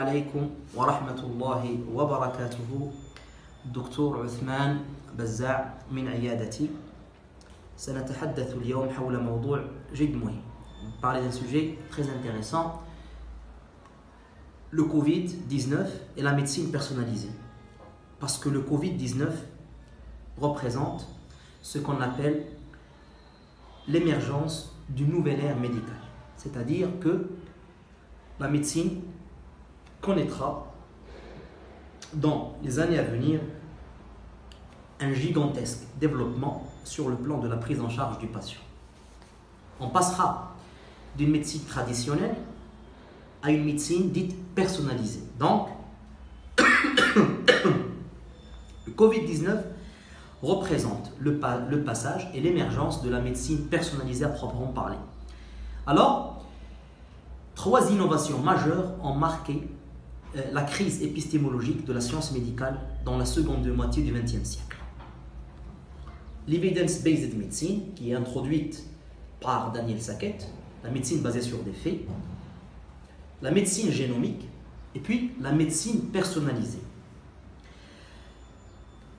عليكم ورحمة الله وبركاته. دكتور عثمان بزاع من عيادتي. سنتحدث اليوم حول موضوع جد مهم. Parler d'un sujet très intéressant, le Covid-19 et la médecine personnalisée. Parce que le Covid-19 représente ce qu'on appelle l'émergence d'une nouvelle ère médicale. C'est-à-dire que la médecine connaîtra dans les années à venir un gigantesque développement sur le plan de la prise en charge du patient. On passera d'une médecine traditionnelle à une médecine dite personnalisée. Donc, le Covid-19 représente le passage et l'émergence de la médecine personnalisée à proprement parler. Alors, trois innovations majeures ont marqué la crise épistémologique de la science médicale dans la seconde moitié du XXe siècle. L'evidence-based medicine, qui est introduite par Daniel Sackett, la médecine basée sur des faits, la médecine génomique et puis la médecine personnalisée.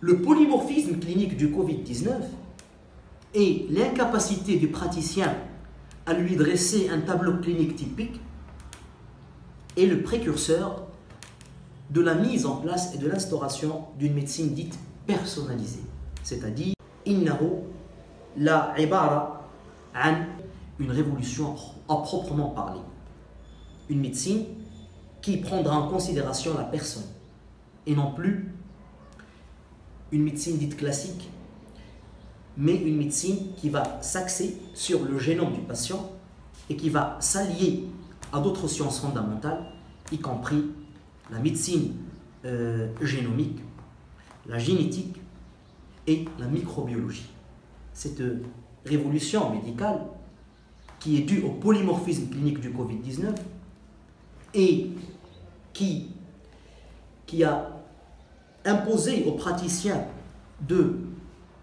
Le polymorphisme clinique du Covid-19 et l'incapacité du praticien à lui dresser un tableau clinique typique est le précurseur de la mise en place et de l'instauration d'une médecine dite personnalisée. C'est-à-dire, innahu la ibara an, une révolution à proprement parler. Une médecine qui prendra en considération la personne et non plus une médecine dite classique, mais une médecine qui va s'axer sur le génome du patient et qui va s'allier à d'autres sciences fondamentales, y compris la médecine génomique, la génétique et la microbiologie. Cette révolution médicale qui est due au polymorphisme clinique du Covid-19 et qui a imposé aux praticiens de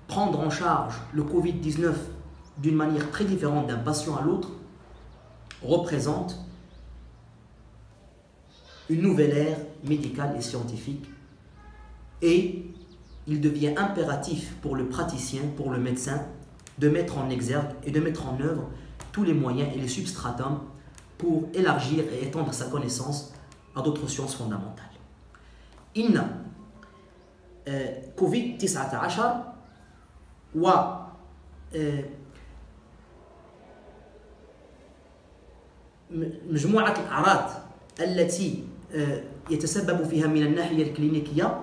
prendre en charge le Covid-19 d'une manière très différente d'un patient à l'autre, représente une nouvelle ère médicale et scientifique, et il devient impératif pour le praticien, pour le médecin, de mettre en exergue et de mettre en œuvre tous les moyens et les substratums pour élargir et étendre sa connaissance à d'autres sciences fondamentales. Inna COVID-19 و مجموعة الأعراض التي يتسبب فيها من الناحية الكلينيكية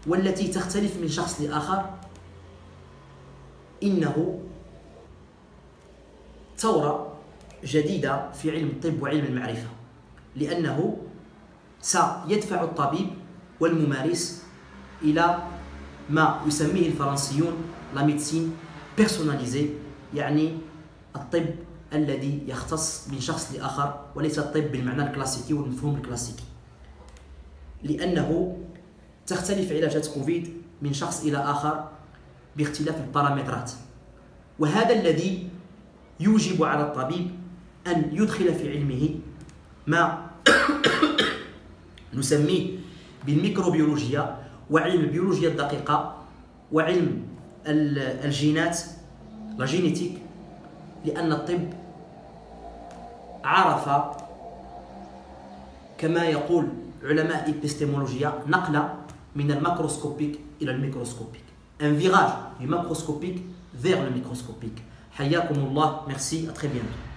والتي تختلف من شخص لآخر، إنه ثورة جديدة في علم الطب وعلم المعرفة، لأنه سيدفع الطبيب والممارس إلى ما يسميه الفرنسيون لا ميديسين بيرسوناليزي، يعني الطب الذي يختص من شخص لآخر وليس الطب بالمعنى الكلاسيكي والمفهوم الكلاسيكي، لأنه تختلف علاجات كوفيد من شخص إلى آخر باختلاف البارامترات، وهذا الذي يوجب على الطبيب أن يدخل في علمه ما نسميه بالميكروبيولوجيا وعلم البيولوجيا الدقيقة وعلم الجينات لا جينيتيك، لأن الطب عرف كما يقول علماء الإبستيمولوجيا نقلة من الماكروسكوبيك إلى الميكروسكوبيك، un virage du macroscopique vers le microscopique. حياكم الله, merci, à très bientôt.